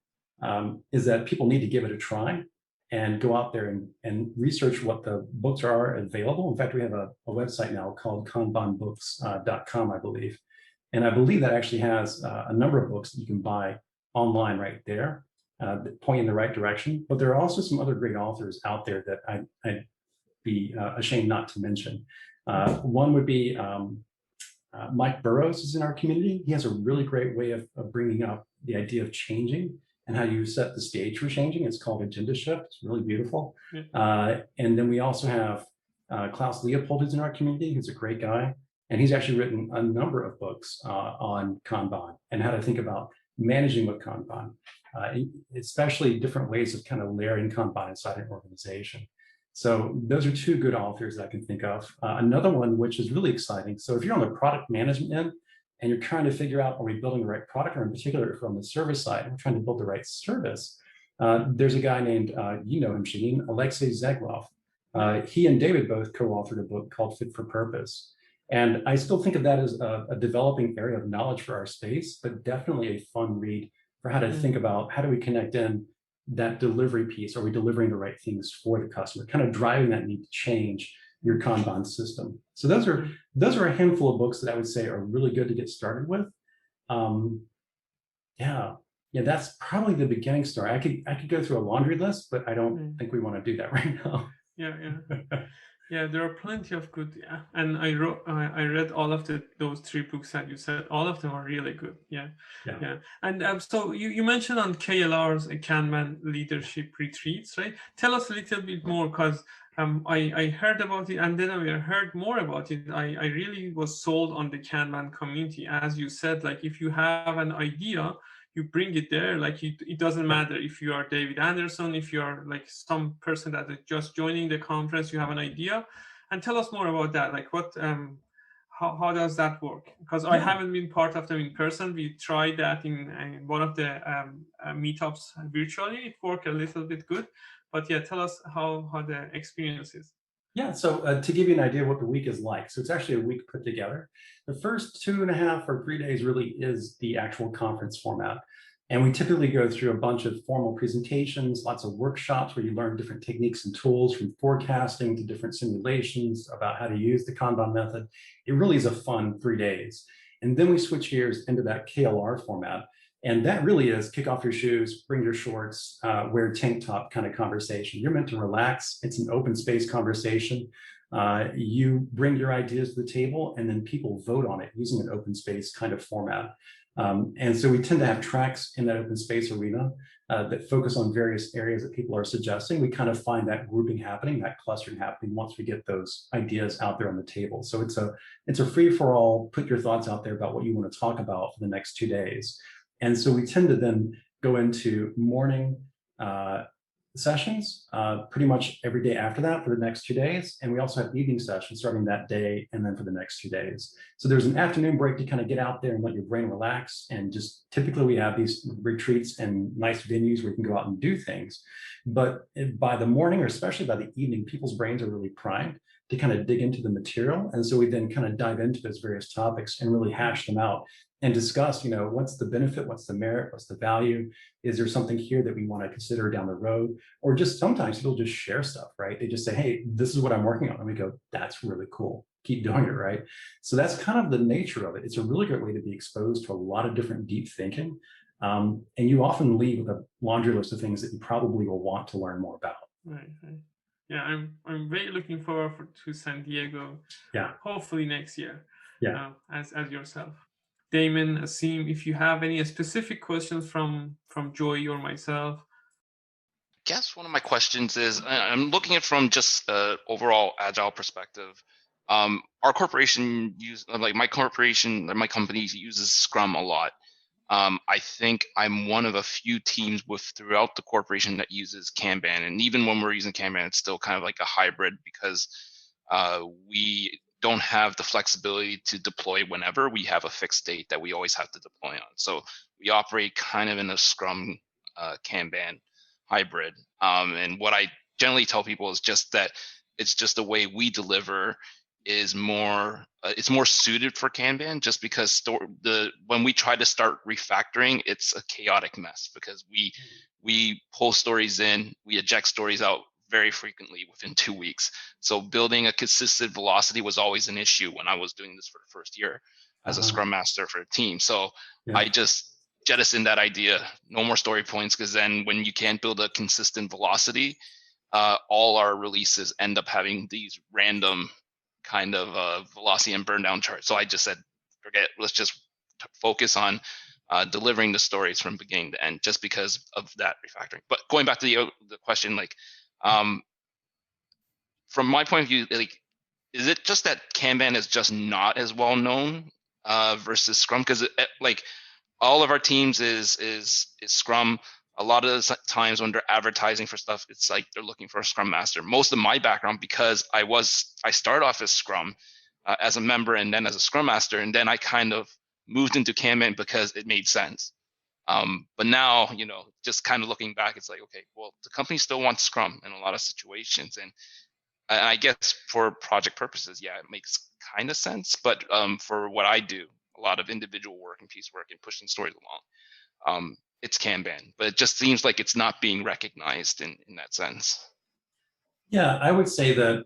is that people need to give it a try and go out there and research what the books are available. In fact, we have a website now called kanbanbooks.com, I believe. And I believe that actually has a number of books that you can buy online right there, pointing in the right direction. But there are also some other great authors out there that I'd be ashamed not to mention. One would be Mike Burrows is in our community. He has a really great way of bringing up the idea of changing and how you set the stage for changing. It's called Agenda Shift. It's really beautiful. And then we also have Klaus Leopold, who's in our community, who's a great guy. And he's actually written a number of books on Kanban and how to think about managing with Kanban, especially different ways of kind of layering Kanban inside an organization. So those are two good authors that I can think of. Another one, which is really exciting. So if you're on the product management end and you're trying to figure out, are we building the right product, or in particular from the service side, we're trying to build the right service. There's a guy named, you know him, Shaheen, Alexei Zeglov. He and David both co-authored a book called Fit for Purpose. And I still think of that as a developing area of knowledge for our space, but definitely a fun read for how to think about how do we connect in that delivery piece. Are we delivering the right things for the customer? Kind of driving that need to change your Kanban system. So those are a handful of books that I would say are really good to get started with. Yeah, that's probably the beginning story. I could go through a laundry list, but I don't think we want to do that right now. Yeah, there are plenty of good. Yeah, and I read all of those 3 books that you said. All of them are really good. Yeah. And so you mentioned on KLR's Kanban leadership retreats, right? Tell us a little bit more, because I heard about it, and then I heard more about it. I really was sold on the Kanban community, as you said. Like, if you have an idea, you bring it there. Like, it doesn't matter if you are David Anderson, if you are like some person that is just joining the conference, you have an idea. And tell us more about that. Like, what how does that work? Because I haven't been part of them in person. We tried that in one of the meetups virtually. It worked a little bit good, but yeah, tell us how the experience is. Yeah, so to give you an idea of what the week is like, so it's actually a week put together. The first 2.5 or 3 days really is the actual conference format. And we typically go through a bunch of formal presentations, lots of workshops where you learn different techniques and tools, from forecasting to different simulations about how to use the Kanban method. It really is a fun 3 days. And then we switch gears into that KLR format. And that really is kick off your shoes, bring your shorts, wear tank top kind of conversation. You're meant to relax. It's an open space conversation. You bring your ideas to the table and then people vote on it using an open space kind of format. And so we tend to have tracks in that open space arena that focus on various areas that people are suggesting. We kind of find that grouping happening, that clustering happening once we get those ideas out there on the table. So it's a free for all, put your thoughts out there about what you want to talk about for the next 2 days. And so we tend to then go into morning sessions pretty much every day after that for the next 2 days. And we also have evening sessions starting that day and then for the next 2 days. So there's an afternoon break to kind of get out there and let your brain relax. And just typically we have these retreats and nice venues where you can go out and do things. But by the morning, or especially by the evening, people's brains are really primed to kind of dig into the material. And so we then kind of dive into those various topics and really hash them out and discuss, what's the benefit, what's the merit, what's the value? Is there something here that we want to consider down the road? Or just sometimes people just share stuff, right? They just say, hey, this is what I'm working on. And we go, that's really cool. Keep doing it, right? So that's kind of the nature of it. It's a really great way to be exposed to a lot of different deep thinking. And you often leave with a laundry list of things that you probably will want to learn more about. Right. Yeah, I'm very looking forward to San Diego. Yeah. Hopefully next year. Yeah. As yourself. Damon, Asim, if you have any specific questions from Joey or myself. I guess one of my questions is, I'm looking at it from just overall agile perspective. Our corporation my company uses Scrum a lot. I think I'm one of a few teams throughout the corporation that uses Kanban, and even when we're using Kanban, it's still kind of like a hybrid because we don't have the flexibility to deploy whenever. We have a fixed date that we always have to deploy on. So we operate kind of in a Scrum Kanban hybrid. And what I generally tell people is just that it's just the way we deliver is more it's more suited for Kanban, just because when we try to start refactoring, it's a chaotic mess because we pull stories in, we eject stories out very frequently within 2 weeks. So building a consistent velocity was always an issue when I was doing this for the first year as a Scrum Master for a team. So I just jettisoned that idea, no more story points, because then when you can't build a consistent velocity, all our releases end up having these random kind of velocity and burn down charts. So I just said, forget it, let's just focus on delivering the stories from beginning to end, just because of that refactoring. But going back to the question, from my point of view, is it just that Kanban is just not as well known versus Scrum? Because all of our teams is Scrum. A lot of the times when they're advertising for stuff, it's like they're looking for a Scrum Master. Most of my background, because I started off as Scrum as a member and then as a Scrum Master, and then I kind of moved into Kanban because it made sense. But now, just kind of looking back, it's like, okay, well, the company still wants Scrum in a lot of situations. And I guess for project purposes, yeah, it makes kind of sense. But for what I do, a lot of individual work and piecework and pushing stories along, it's Kanban. But it just seems like it's not being recognized in that sense. Yeah, I would say that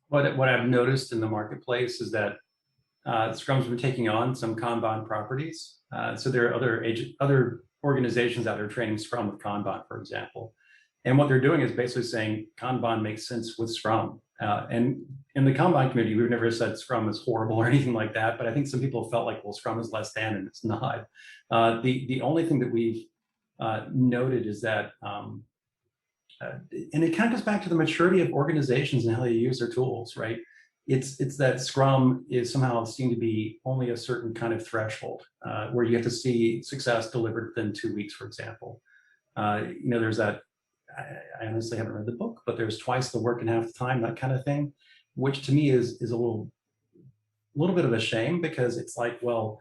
what I've noticed in the marketplace is that Scrum's been taking on some Kanban properties. So there are other organizations out there training Scrum with Kanban, for example. And what they're doing is basically saying Kanban makes sense with Scrum. And in the Kanban community, we've never said Scrum is horrible or anything like that, but I think some people felt like, well, Scrum is less than, and it's not. The only thing that we've noted is that, and it kind of goes back to the maturity of organizations and how they use their tools, right? It's that Scrum is somehow seen to be only a certain kind of threshold where you have to see success delivered within 2 weeks, for example. There's that, I honestly haven't read the book, but there's twice the work in half the time, that kind of thing, which to me is a little bit of a shame, because it's like, well,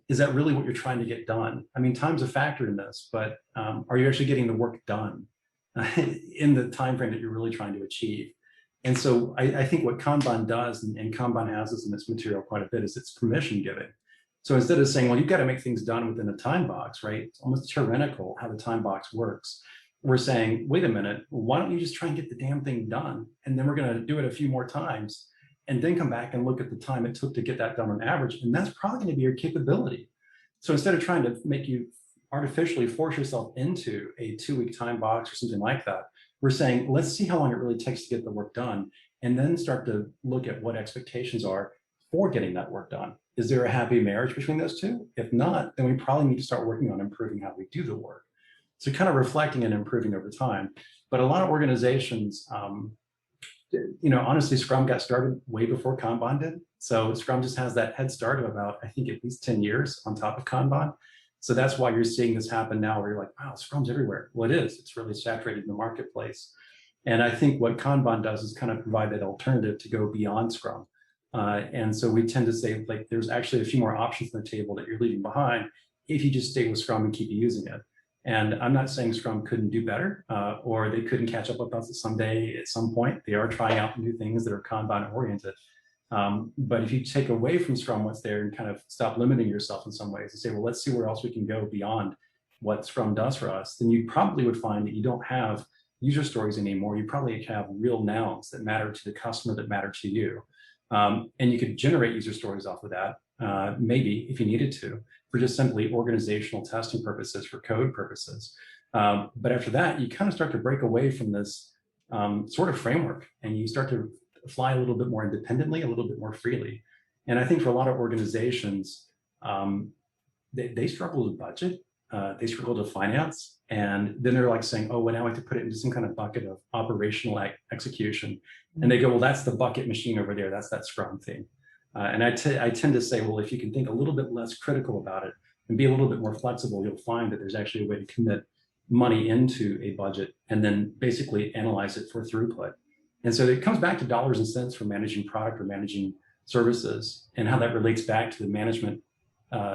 is that really what you're trying to get done? I mean, time's a factor in this, but are you actually getting the work done in the time frame that you're really trying to achieve? And so I think what Kanban does, and Kanban has this in its material quite a bit, is it's permission giving. So instead of saying, well, you've got to make things done within a time box, right? It's almost tyrannical how the time box works. We're saying, wait a minute, why don't you just try and get the damn thing done? And then we're going to do it a few more times and then come back and look at the time it took to get that done on average. And that's probably going to be your capability. So instead of trying to make you artificially force yourself into a 2-week time box or something like that, we're saying, let's see how long it really takes to get the work done, and then start to look at what expectations are for getting that work done. Is there a happy marriage between those two? If not, then we probably need to start working on improving how we do the work. So kind of reflecting and improving over time. But a lot of organizations, honestly, Scrum got started way before Kanban did. So Scrum just has that head start of about, I think, at least 10 years on top of Kanban. So that's why you're seeing this happen now, where you're like, wow, Scrum's everywhere. Well, it is. It's really saturated in the marketplace. And I think what Kanban does is kind of provide that alternative to go beyond Scrum. And so we tend to say, like, there's actually a few more options on the table that you're leaving behind if you just stay with Scrum and keep using it. And I'm not saying Scrum couldn't do better, or they couldn't catch up with us someday at some point. They are trying out new things that are Kanban oriented. But if you take away from Scrum what's there and kind of stop limiting yourself in some ways and say, well, let's see where else we can go beyond what Scrum does for us, then you probably would find that you don't have user stories anymore. You probably have real nouns that matter to the customer, that matter to you. And you could generate user stories off of that, maybe if you needed to, for just simply organizational testing purposes, for code purposes. But after that, you kind of start to break away from this sort of framework, and you start to fly a little bit more independently, a little bit more freely. And I think for a lot of organizations, they struggle with budget, they struggle to finance, and then they're like saying, oh, well, now I have to put it into some kind of bucket of operational execution. And they go, well, that's the bucket machine over there. That's that Scrum thing. And I tend to say, well, if you can think a little bit less critical about it and be a little bit more flexible, you'll find that there's actually a way to commit money into a budget and then basically analyze it for throughput. And so it comes back to dollars and cents for managing product or managing services, and how that relates back to the management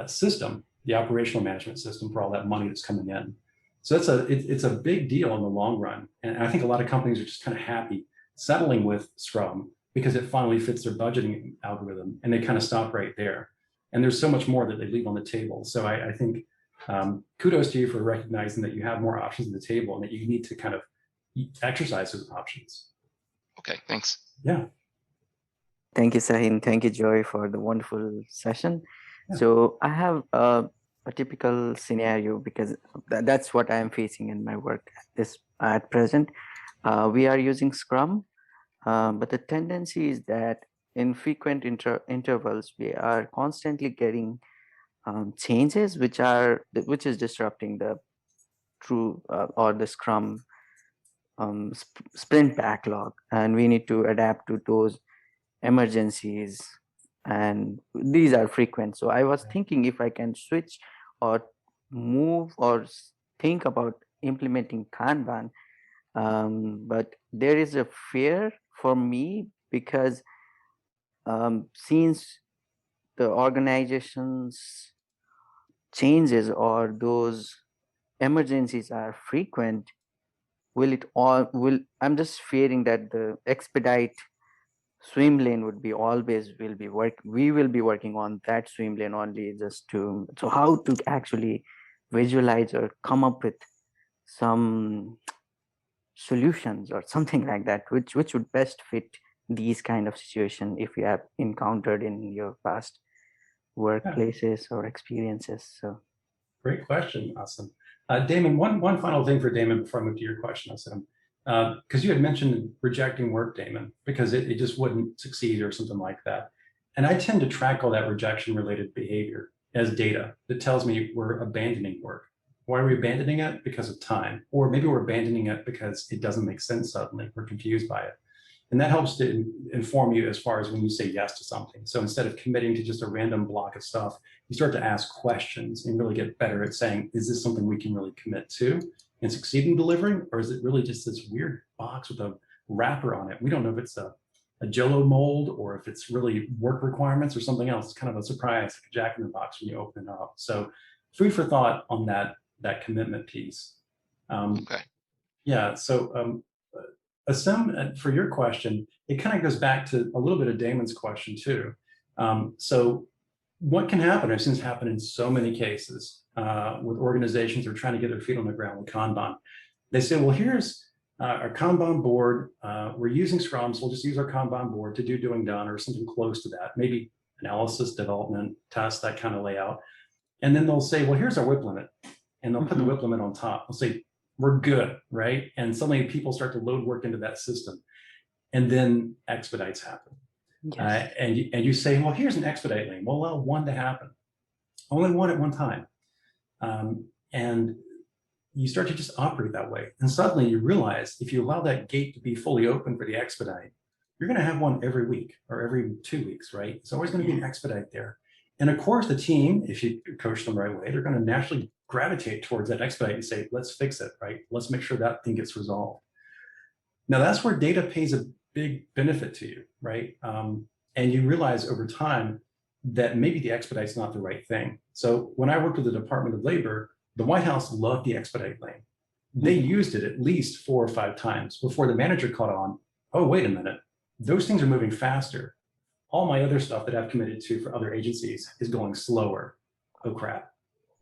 system, the operational management system for all that money that's coming in. So it's a big deal in the long run. And I think a lot of companies are just kind of happy settling with Scrum because it finally fits their budgeting algorithm, and they kind of stop right there. And there's so much more that they leave on the table. So I think kudos to you for recognizing that you have more options on the table and that you need to kind of exercise those options. Okay, thanks. Yeah. Thank you, Sahin. Thank you, Joey, for the wonderful session. Yeah. So I have a typical scenario, because that's what I'm facing in my work at present. We are using Scrum, but the tendency is that in frequent intervals, we are constantly getting changes, which is disrupting the true or the Scrum sprint backlog, and we need to adapt to those emergencies, and these are frequent. So I was thinking if I can switch or move or think about implementing Kanban, but there is a fear for me, because since the organization's changes or those emergencies are frequent, I'm just fearing that the Expedite swim lane we will be working on that swim lane only, so how to actually visualize or come up with some solutions or something like that, which would best fit these kind of situation if you have encountered in your past workplaces or experiences. So great question. Awesome. Damon, one final thing for Damon before I move to your question, Austin. Because you had mentioned rejecting work, Damon, because it just wouldn't succeed or something like that. And I tend to track all that rejection related behavior as data that tells me we're abandoning work. Why are we abandoning it? Because of time. Or maybe we're abandoning it because it doesn't make sense suddenly. We're confused by it. And that helps to inform you as far as when you say yes to something. So instead of committing to just a random block of stuff, you start to ask questions and really get better at saying, is this something we can really commit to and succeed in delivering? Or is it really just this weird box with a wrapper on it? We don't know if it's a Jell-O mold or if it's really work requirements or something else. It's kind of a surprise, like a jack in the box when you open it up. So food for thought on that commitment piece. Okay. Yeah, so Asim, for your question, it kind of goes back to a little bit of Damon's question too. So what can happen? I've seen this happen in so many cases with organizations who are trying to get their feet on the ground with Kanban. They say, well, here's our Kanban board. We're using Scrum, so we'll just use our Kanban board to do doing done or something close to that, maybe analysis, development, test, that kind of layout. And then they'll say, well, here's our WIP limit. And they'll put the WIP limit on top. They'll say, we're good, right? And suddenly people start to load work into that system. And then expedites happen. Yes. And you say, well, here's an expedite lane. We'll allow one to happen. Only one at one time. And you start to just operate that way. And suddenly you realize if you allow that gate to be fully open for the expedite, you're going to have one every week or every 2 weeks, right? It's always going to be an expedite there. And of course, the team, if you coach them the right way, they're going to naturally gravitate towards that expedite and say, let's fix it, right? Let's make sure that thing gets resolved. Now, that's where data pays a big benefit to you, right? And you realize over time that maybe the expedite's not the right thing. So when I worked with the Department of Labor, the White House loved the expedite lane. They used it at least 4 or 5 times before the manager caught on, oh, wait a minute, those things are moving faster. All my other stuff that I've committed to for other agencies is going slower. Oh, crap,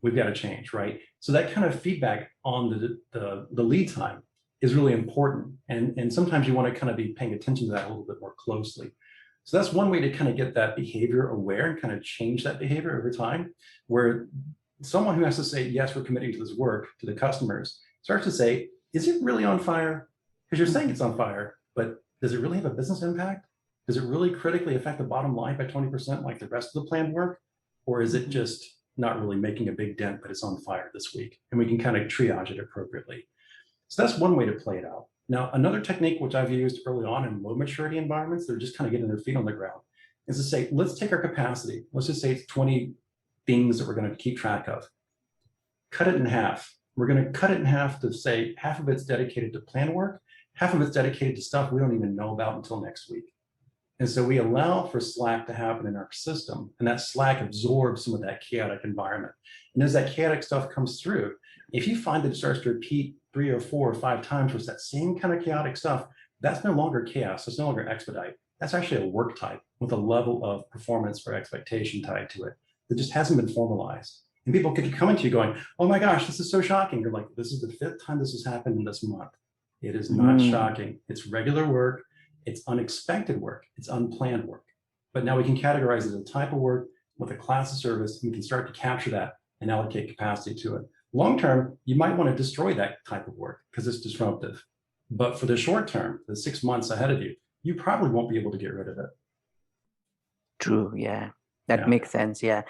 we've got to change, right? So that kind of feedback on the lead time is really important. And sometimes you want to kind of be paying attention to that a little bit more closely. So that's one way to kind of get that behavior aware and kind of change that behavior over time, where someone who has to say, yes, we're committing to this work to the customers starts to say, is it really on fire? Because you're saying it's on fire, but does it really have a business impact? Does it really critically affect the bottom line by 20% like the rest of the planned work? Or is it just not really making a big dent, but it's on fire this week? And we can kind of triage it appropriately. So that's one way to play it out. Now, another technique which I've used early on in low maturity environments, they're just kind of getting their feet on the ground, is to say, let's take our capacity. Let's just say it's 20 things that we're going to keep track of. Cut it in half. We're going to cut it in half to say half of it's dedicated to plan work, half of it's dedicated to stuff we don't even know about until next week. And so we allow for slack to happen in our system, and that slack absorbs some of that chaotic environment. And as that chaotic stuff comes through, if you find that it starts to repeat 3 or 4 or 5 times with that same kind of chaotic stuff, that's no longer chaos. It's no longer expedite. That's actually a work type with a level of performance or expectation tied to it that just hasn't been formalized. And people could come into you going, oh my gosh, this is so shocking. You're like, this is the 5th time this has happened in this month. It is not shocking. It's regular work. It's unexpected work. It's unplanned work. But now we can categorize it as a type of work with a class of service, and we can start to capture that and allocate capacity to it. Long term, you might want to destroy that type of work because it's disruptive. But for the short term, the 6 months ahead of you, you probably won't be able to get rid of it. True, yeah. That makes sense, yeah.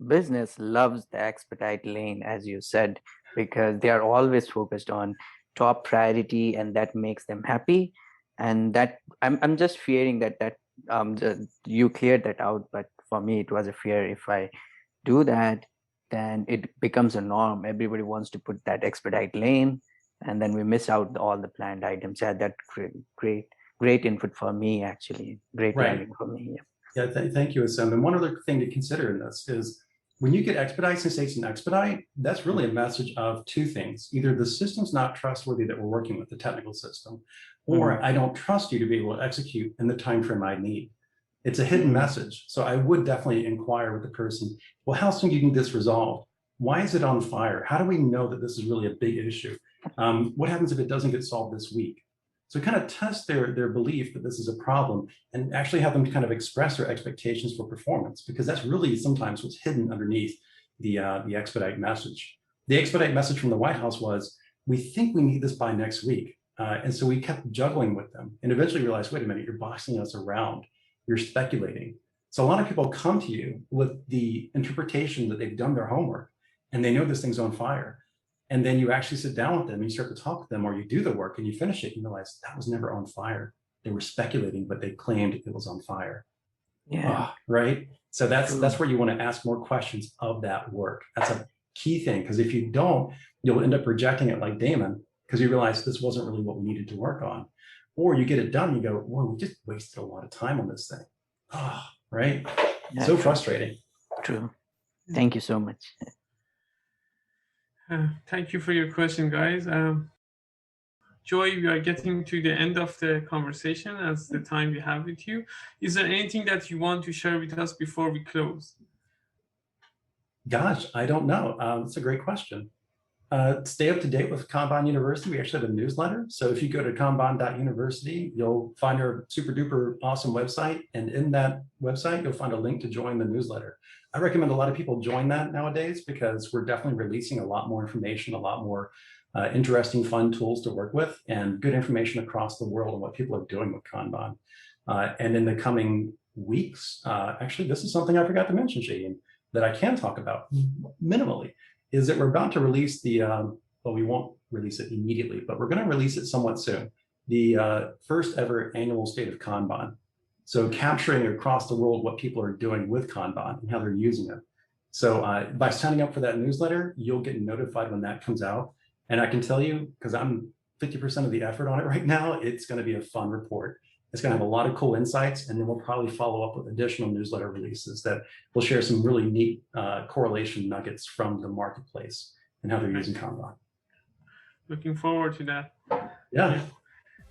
Business loves the expedite lane, as you said, because they are always focused on top priority, and that makes them happy. And that I'm just fearing that you cleared that out, but for me it was a fear. If I do that, then it becomes a norm. Everybody wants to put that expedite lane, and then we miss out all the planned items. Yeah, that great input for me, actually. Great learning for me. Yeah, thank you, Asim. And one other thing to consider in this is when you get expedites and say it's an expedite, that's really a message of 2 things. Either the system's not trustworthy that we're working with, the technical system, or I don't trust you to be able to execute in the time frame I need. It's a hidden message. So I would definitely inquire with the person, well, how soon do you need this resolved? Why is it on fire? How do we know that this is really a big issue? What happens if it doesn't get solved this week? So kind of test their belief that this is a problem and actually have them kind of express their expectations for performance, because that's really sometimes what's hidden underneath the expedite message. The expedite message from the White House was, we think we need this by next week. And so we kept juggling with them and eventually realized, wait a minute, you're boxing us around. You're speculating. So a lot of people come to you with the interpretation that they've done their homework and they know this thing's on fire. And then you actually sit down with them and you start to talk with them, or you do the work and you finish it and you realize that was never on fire. They were speculating, but they claimed it was on fire. Yeah. Right. So that's where you want to ask more questions of that work. That's a key thing, because if you don't, you'll end up rejecting it like Damon, because you realize this wasn't really what we needed to work on. Or you get it done and you go, whoa, we just wasted a lot of time on this thing. Oh, right? Yeah, so frustrating. True. Thank you so much. Thank you for your question, guys. Joey, we are getting to the end of the conversation as the time we have with you. Is there anything that you want to share with us before we close? Gosh, I don't know. That's a great question. Stay up to date with Kanban University. We actually have a newsletter. So if you go to kanban.university, you'll find our super duper awesome website. And in that website, you'll find a link to join the newsletter. I recommend a lot of people join that nowadays because we're definitely releasing a lot more information, a lot more interesting, fun tools to work with, and good information across the world on what people are doing with Kanban. And in the coming weeks, actually, this is something I forgot to mention, Shaheen, that I can talk about minimally, is that we're about to release the, well, we won't release it immediately, but we're going to release it somewhat soon, the first ever annual State of Kanban. So capturing across the world what people are doing with Kanban and how they're using it. So by signing up for that newsletter, you'll get notified when that comes out. And I can tell you, because I'm 50% of the effort on it right now, it's going to be a fun report. It's going to have a lot of cool insights, and then we'll probably follow up with additional newsletter releases that will share some really neat correlation nuggets from the marketplace and how they're using Kanban. Looking forward to that. Yeah.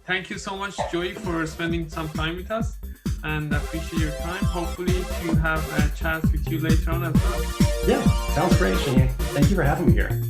Thank you so much, Joey, for spending some time with us, and appreciate your time. Hopefully to have a chat with you later on as well. Yeah, sounds great, Shaheen. Thank you for having me here.